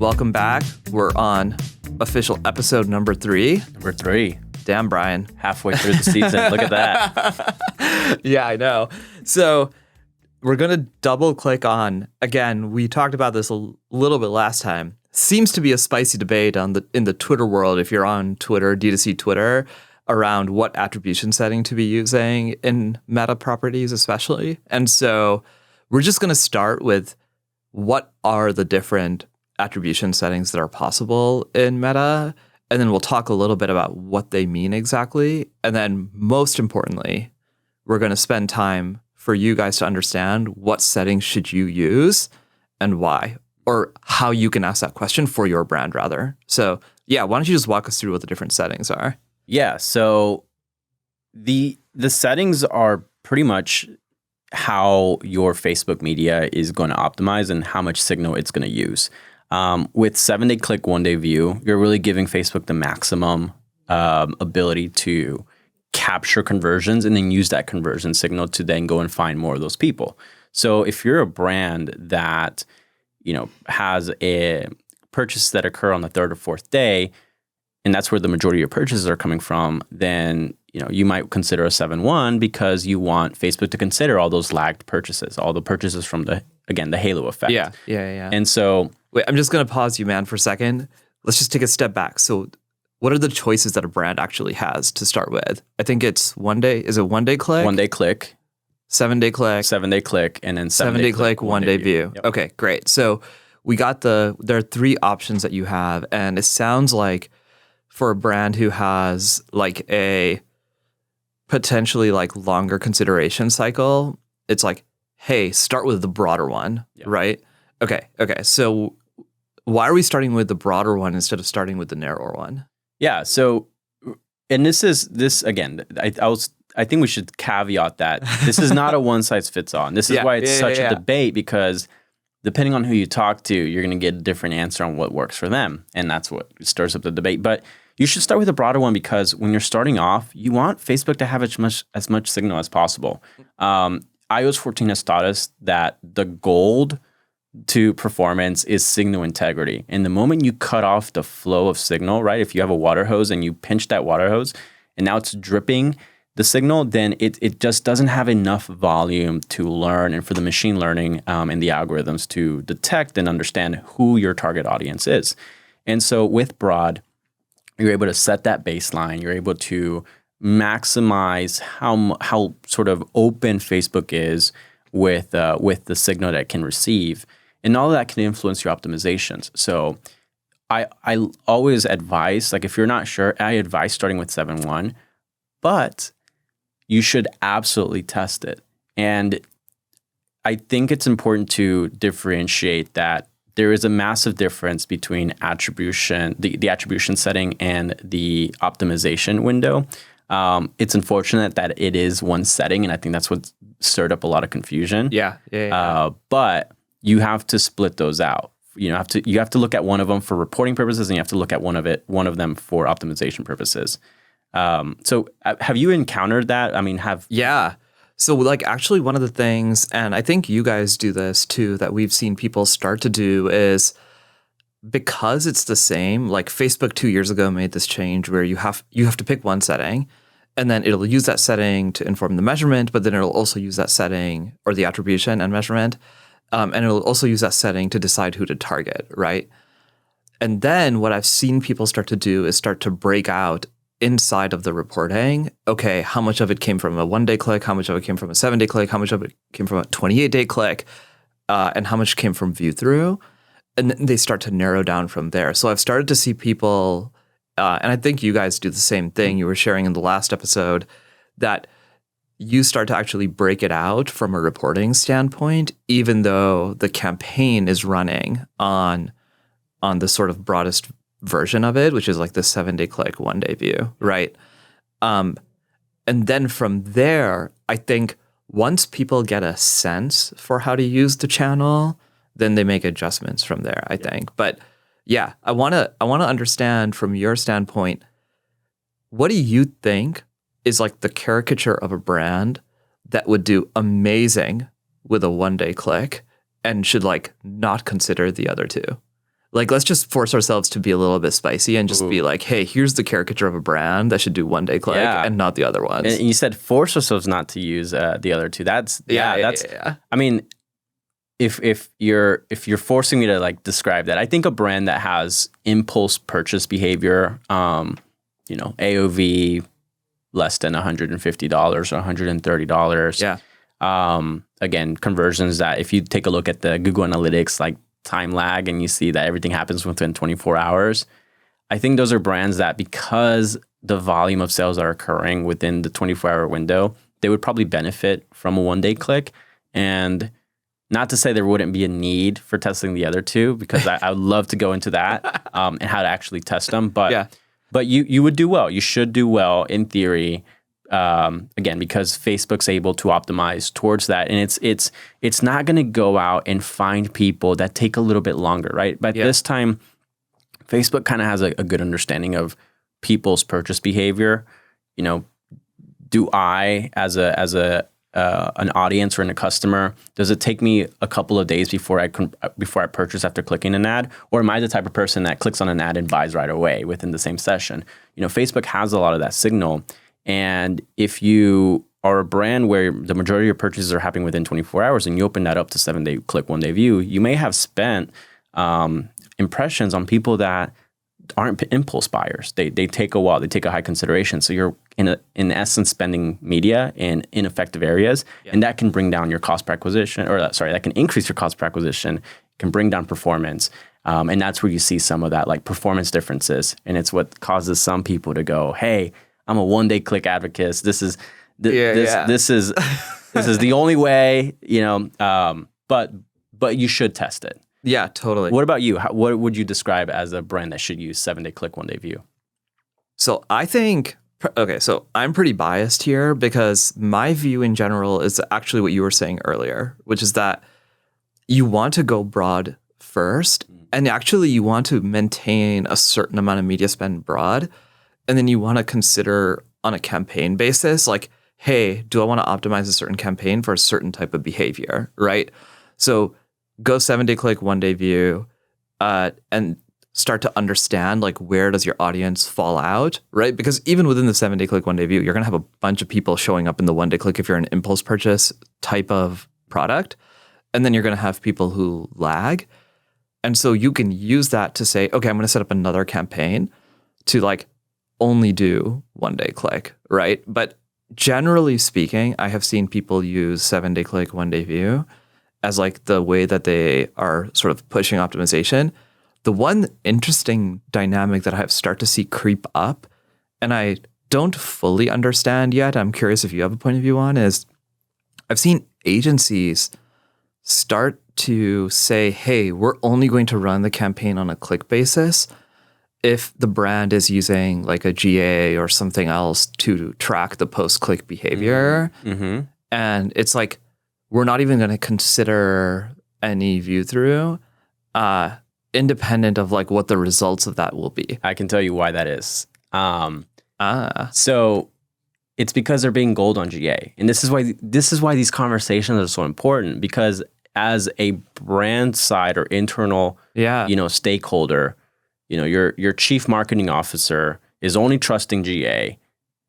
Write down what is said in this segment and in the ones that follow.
welcome back. We're on official episode number 3. Number 3. Damn, Bryan. Halfway through the season. Look at that. Yeah, I know. So we're going to double click on, again, we talked about this a little bit last time. Seems to be a spicy debate in the Twitter world, if you're on Twitter, D2C Twitter, around what attribution setting to be using in meta properties especially. And so we're just going to start with what are the different attribution settings that are possible in meta, and then we'll talk a little bit about what they mean exactly. And then most importantly, we're going to spend time for you guys to understand what settings should you use and why, or how you can ask that question for your brand rather. So yeah, why don't you just walk us through what the different settings are? Yeah, so the settings are pretty much how your Facebook media is going to optimize and how much signal it's going to use. With 7-day click, 1-day view, you're really giving Facebook the maximum ability to capture conversions and then use that conversion signal to then go and find more of those people. So if you're a brand that, has a purchase that occur on the 3rd or 4th day, and that's where the majority of your purchases are coming from, then you might consider a 7-1 because you want Facebook to consider all those lagged purchases, all the purchases from the halo effect. Yeah. And so, wait, I'm just going to pause you, man, for a second. Let's just take a step back. So what are the choices that a brand actually has to start with? I think it's 1 day. Is it 1-day click? 1-day click. 7-day click. 7-day click, and then 7-day click, 1-day view. Yep. Okay, great. So we got there are 3 options that you have, and it sounds like for a brand who has like a potentially like longer consideration cycle, it's like, hey, start with the broader one, right? Okay. So why are we starting with the broader one instead of starting with the narrower one? Yeah. So, and this again, I think we should caveat that this is not a one size fits all. And this is why it's such a debate, because depending on who you talk to, you're going to get a different answer on what works for them. And that's what stirs up the debate. But you should start with a broader one, because when you're starting off, you want Facebook to have as much signal as possible. iOS 14 has taught us that the gold to performance is signal integrity. And the moment you cut off the flow of signal, right? If you have a water hose and you pinch that water hose and now it's dripping the signal, then it just doesn't have enough volume to learn and for the machine learning and the algorithms to detect and understand who your target audience is. And so with broad, you're able to set that baseline. You're able to maximize how sort of open Facebook is with the signal that it can receive, and all of that can influence your optimizations. So I always advise, like if you're not sure, I advise starting with 7.1, but you should absolutely test it. And I think it's important to differentiate that there is a massive difference between attribution, the attribution setting, and the optimization window. It's unfortunate that it is one setting, and I think that's what stirred up a lot of confusion. Yeah. But you have to split those out. You have to look at one of them for reporting purposes, and you have to look at one of them for optimization purposes. So have you encountered that? I mean, Yeah. So like actually one of the things, and I think you guys do this too, that we've seen people start to do is, because it's the same, like Facebook 2 years ago made this change where you have to pick one setting, and then it'll use that setting to inform the measurement, but then it'll also use that setting, or the attribution and measurement, and it'll also use that setting to decide who to target, right? And then what I've seen people start to do is start to break out inside of the reporting, okay, how much of it came from a 1-day click, how much of it came from a 7-day click, how much of it came from a 28-day click, and how much came from view through. And then they start to narrow down from there. So I've started to see people, and I think you guys do the same thing, you were sharing in the last episode, that you start to actually break it out from a reporting standpoint, even though the campaign is running on the sort of broadest version of it, which is like the 7-day click, 1-day view, right? And then from there, I think once people get a sense for how to use the channel, then they make adjustments from there, I think. But yeah, I wanna understand from your standpoint, what do you think is like the caricature of a brand that would do amazing with a 1-day click and should like not consider the other two? Like, let's just force ourselves to be a little bit spicy and just be like, hey, here's the caricature of a brand that should do one day click and not the other ones. And you said force ourselves not to use the other two. That's I mean, if you're forcing me to like describe that, I think a brand that has impulse purchase behavior, AOV less than $150 or $130. Yeah. Again, conversions that if you take a look at the Google Analytics, like time lag, and you see that everything happens within 24 hours. I think those are brands that, because the volume of sales are occurring within the 24-hour window, they would probably benefit from a one-day click. And not to say there wouldn't be a need for testing the other two, because I would love to go into that and how to actually test them. But you would do well. You should do well in theory. Again, because Facebook's able to optimize towards that, and it's not going to go out and find people that take a little bit longer, right? But this time, Facebook kind of has a good understanding of people's purchase behavior. Do I, as an audience or a customer, does it take me a couple of days before I purchase after clicking an ad, or am I the type of person that clicks on an ad and buys right away within the same session? Facebook has a lot of that signal. And if you are a brand where the majority of your purchases are happening within 24 hours and you open that up to 7-day click, 1-day view, you may have spent impressions on people that aren't impulse buyers. They take a while. They take a high consideration. So you're in essence spending media in ineffective areas, and that can bring down your cost per acquisition, that can increase your cost per acquisition, can bring down performance. And that's where you see some of that like performance differences. And it's what causes some people to go, hey, I'm a one-day click advocate. This is the only way, but you should test it. Yeah, totally. What about you? What would you describe as a brand that should use 7-day click, 1-day view? So I think, so I'm pretty biased here because my view in general is actually what you were saying earlier, which is that you want to go broad first, and actually you want to maintain a certain amount of media spend broad. And then you want to consider on a campaign basis, like, hey, do I want to optimize a certain campaign for a certain type of behavior, right? So go 7-day click, 1-day view, and start to understand like where does your audience fall out, right? Because even within the 7-day click, 1-day view, you're going to have a bunch of people showing up in the 1-day click if you're an impulse purchase type of product. And then you're going to have people who lag. And so you can use that to say, okay, I'm going to set up another campaign to like only do 1-day click, right? But generally speaking, I have seen people use 7-day click, 1-day view as like the way that they are sort of pushing optimization. The one interesting dynamic that I have started to see creep up, and I don't fully understand yet, I'm curious if you have a point of view on, is I've seen agencies start to say, hey, we're only going to run the campaign on a click basis if the brand is using like a GA or something else to track the post-click behavior. Mm-hmm. And it's like, we're not even going to consider any view through, independent of like what the results of that will be. I can tell you why that is. So it's because they're being gold on GA. And this is why these conversations are so important, because as a brand side or internal, stakeholder, your chief marketing officer is only trusting GA,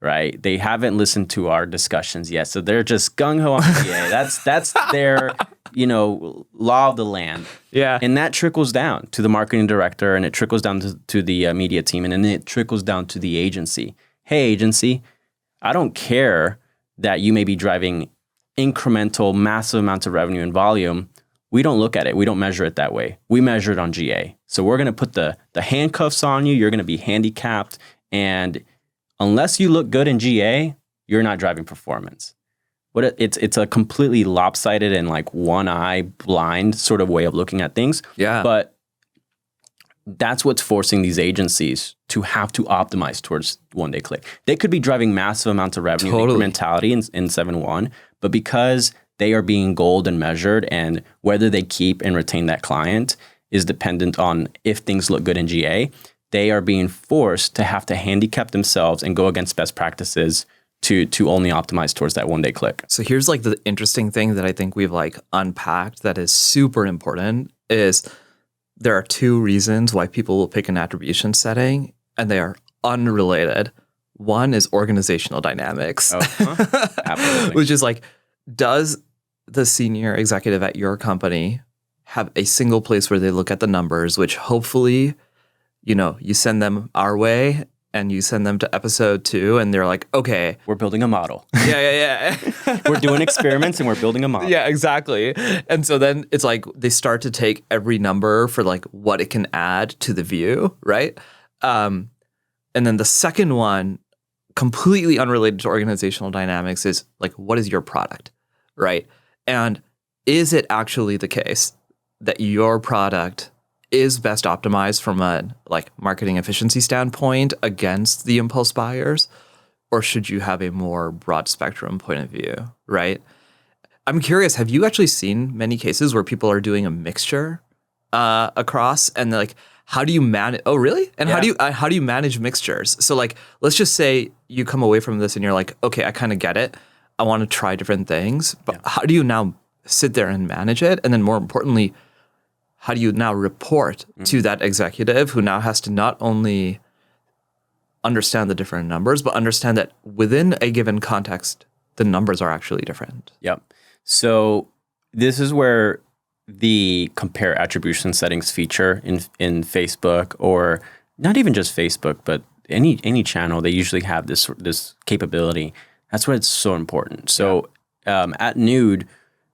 right? They haven't listened to our discussions yet, so they're just gung ho on GA. That's their law of the land. Yeah, and that trickles down to the marketing director, and it trickles down to the media team, and then it trickles down to the agency. Hey, agency, I don't care that you may be driving incremental, massive amounts of revenue and volume. We don't look at it. We don't measure it that way. We measure it on GA. So we're going to put the handcuffs on you. You're going to be handicapped. And unless you look good in GA, you're not driving performance. It's a completely lopsided and like one eye blind sort of way of looking at things. Yeah. But that's what's forcing these agencies to have to optimize towards 1-day click. They could be driving massive amounts of revenue incrementality in 7.1, but because they are being gold and measured, and whether they keep and retain that client is dependent on if things look good in GA, they are being forced to have to handicap themselves and go against best practices to only optimize towards that 1-day click. So here's like the interesting thing that I think we've like unpacked that is super important is there are two reasons why people will pick an attribution setting, and they are unrelated. One is organizational dynamics, Absolutely. which is like, does the senior executive at your company have a single place where they look at the numbers, which hopefully, you send them our way and you send them to episode 2 and they're like, okay, we're building a model. Yeah. We're doing experiments and we're building a model. Yeah, exactly. And so then it's like they start to take every number for like what it can add to the view, right? And then the second one, completely unrelated to organizational dynamics, is like, what is your product, right? And is it actually the case that your product is best optimized from a like marketing efficiency standpoint against the impulse buyers, or should you have a more broad spectrum point of view, right? I'm curious, have you actually seen many cases where people are doing a mixture across, and like, how do you manage? Oh, really? And how do you manage mixtures? So like, let's just say you come away from this and you're like, okay, I kind of get it. I want to try different things, but how do you now sit there and manage it? And then more importantly, how do you now report to that executive who now has to not only understand the different numbers, but understand that within a given context, the numbers are actually different? Yep. So this is where the compare attribution settings feature in Facebook, or not even just Facebook, but any channel, they usually have this capability. That's why it's so important. So at Nood,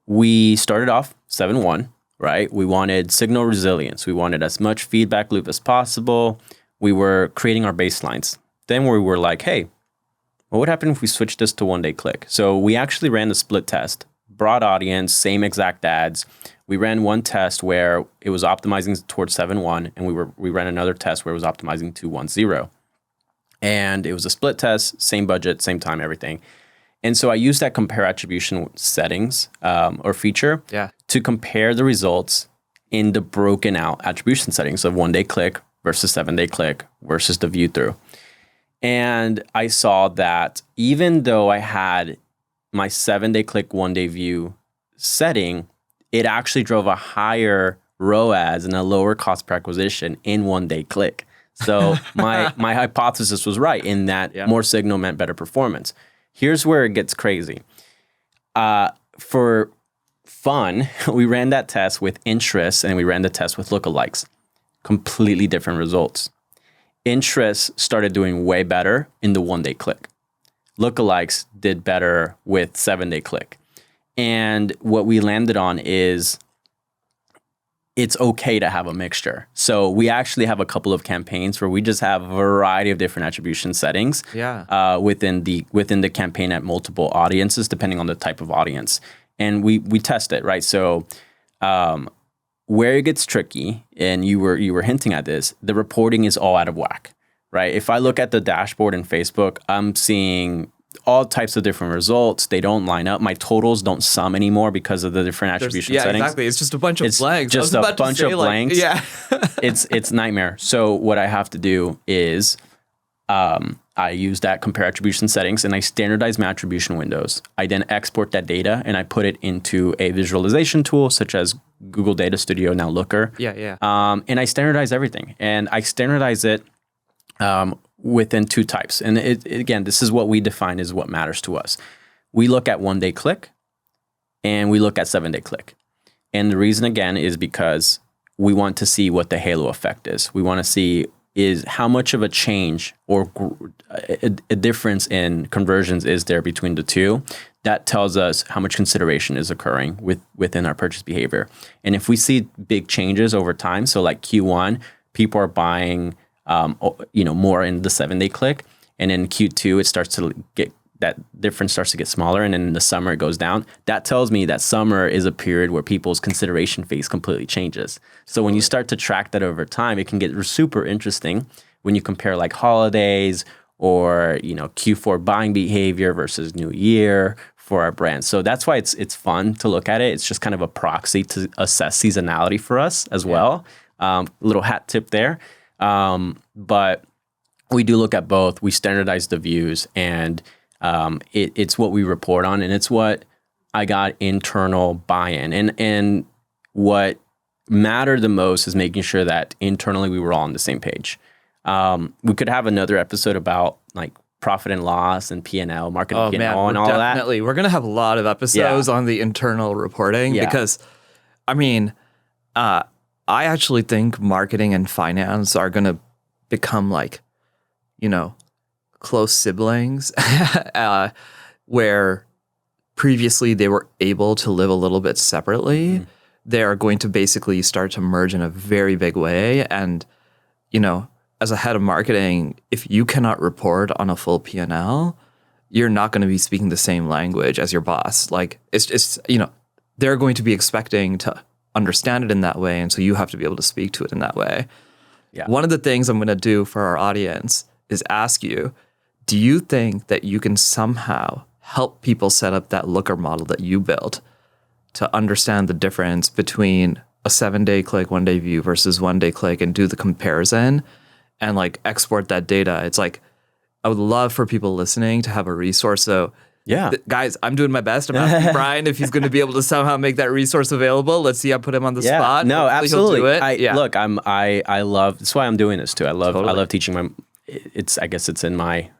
we started off 7.1, right? We wanted signal resilience. We wanted as much feedback loop as possible. We were creating our baselines. Then we were like, hey, what would happen if we switched this to one-day click? So we actually ran the split test, broad audience, same exact ads. We ran one test where it was optimizing towards 7.1, and we ran another test where it was optimizing to 1.0. And it was a split test, same budget, same time, everything. And so I used that compare attribution settings or feature to compare the results in the broken out attribution settings of one-day click versus 7-day click versus the view through. And I saw that even though I had my 7-day click, one-day view setting, it actually drove a higher ROAS and a lower cost per acquisition in one-day click. So my hypothesis was right in that more signal meant better performance. Here's where it gets crazy. For fun, we ran that test with interests and we ran the test with lookalikes. Completely different results. Interests started doing way better in the one-day click. Lookalikes did better with 7-day click. And what we landed on is it's okay to have a mixture. So we actually have a couple of campaigns where we just have a variety of different attribution settings within the campaign at multiple audiences, depending on the type of audience. And we test it, right? So where it gets tricky, and you were hinting at this, the reporting is all out of whack, right? If I look at the dashboard in Facebook, I'm seeing all types of different results. They don't line up. My totals don't sum anymore because of the different attribution settings. Yeah, exactly. It's just a bunch of blanks. Just a bunch of blanks. It's nightmare. So what I have to do is I use that compare attribution settings and I standardize my attribution windows. I then export that data and I put it into a visualization tool such as Google Data Studio, now Looker. And I standardize everything. And I standardize it within two types. And again, this is what we define as what matters to us. We look at one-day click and we look at 7-day click. And the reason, again, is because we want to see what the halo effect is. We want to see is how much of a change or a difference in conversions is there between the two. That tells us how much consideration is occurring within our purchase behavior. And if we see big changes over time, so like Q1, people are buying more in the 7-day click. And in Q2, it starts to get, that difference starts to get smaller. And then in the summer, it goes down. That tells me that summer is a period where people's consideration phase completely changes. So when you start to track that over time, it can get super interesting when you compare like holidays or, Q4 buying behavior versus New Year for our brand. So that's why it's fun to look at it. It's just kind of a proxy to assess seasonality for us as well. Little hat tip there. But we do look at both. We standardize the views, and it's what we report on, and it's what I got internal buy-in. And what mattered the most is making sure that internally we were all on the same page. We could have another episode about like profit and loss and P&L, marketing P&L and all that. Definitely. We're going to have a lot of episodes on the internal reporting because, I mean, I actually think marketing and finance are going to become like, you know, close siblings where previously they were able to live a little bit separately. They are going to basically start to merge in a very big way. And, you know, as a head of marketing, if you cannot report on a full P&L, you're not going to be speaking the same language as your boss. Like it's you know, they're going to be expecting to understand it in that way. And so you have to be able to speak to it in that way. Yeah. One of the things I'm going to do for our audience is ask you, do you think that you can somehow help people set up that looker model that you built to understand the difference between a 7-day click, 1-day view versus 1-day click and do the comparison and like export that data? It's like, I would love for people listening to have a resource. So guys, I'm doing my best. I'm asking Bryan if he's going to be able to somehow make that resource available. Let's see. I put him on the spot. No, hopefully absolutely. He'll do it. Look, I love, that's why I'm doing this too. I love teaching I guess it's in my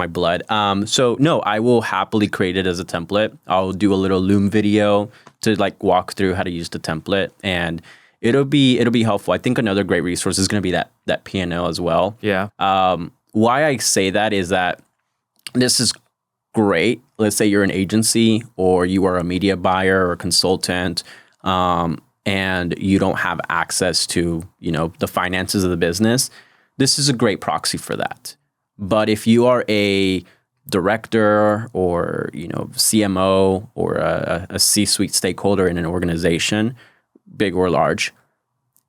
blood. So no, I will happily create it as a template. I'll do a little Loom video to like walk through how to use the template, and it'll be helpful. I think another great resource is going to be that P&L as well. Yeah. Why I say that is that this is great. Let's say you're an agency or you are a media buyer or consultant, and you don't have access to, you know, the finances of the business. This is a great proxy for that. But if you are a director or, you know, CMO or a C-suite stakeholder in an organization, big or large,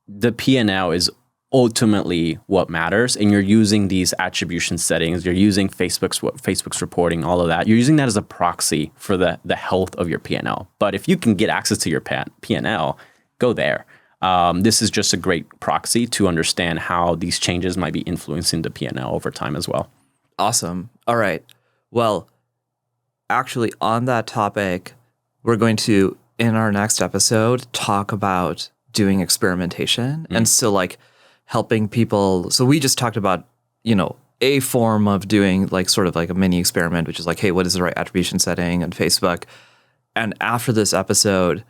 the P&L is ultimately what matters. And you're using these attribution settings, you're using Facebook's reporting, all of that. You're using that as a proxy for the health of your P&L. But if you can get access to your P&L, go there. This is just a great proxy to understand how these changes might be influencing the P&L over time as well. Awesome. All right. Well, actually on that topic, we're going to, in our next episode, talk about doing experimentation. And so like helping people. So we just talked about, you know, a form of doing like sort of like a mini experiment, which is like, hey, what is the right attribution setting on Facebook? And after this episode,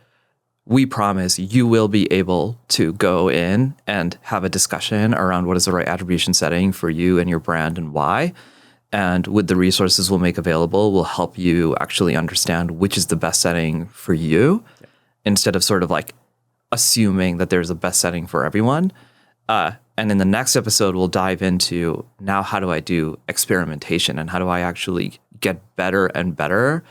we promise you will be able to go in and have a discussion around what is the right attribution setting for you and your brand and why. And with the resources we'll make available, we'll help you actually understand which is the best setting for you instead of sort of like assuming that there's a best setting for everyone. And in the next episode, we'll dive into now how do I do experimentation and how do I actually get better and better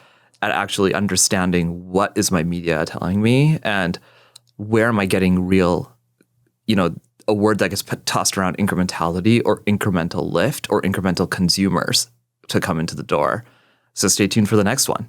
at actually understanding what is my media telling me and where am I getting real, you know, a word that gets tossed around, incrementality or incremental lift or incremental consumers to come into the door. So stay tuned for the next one.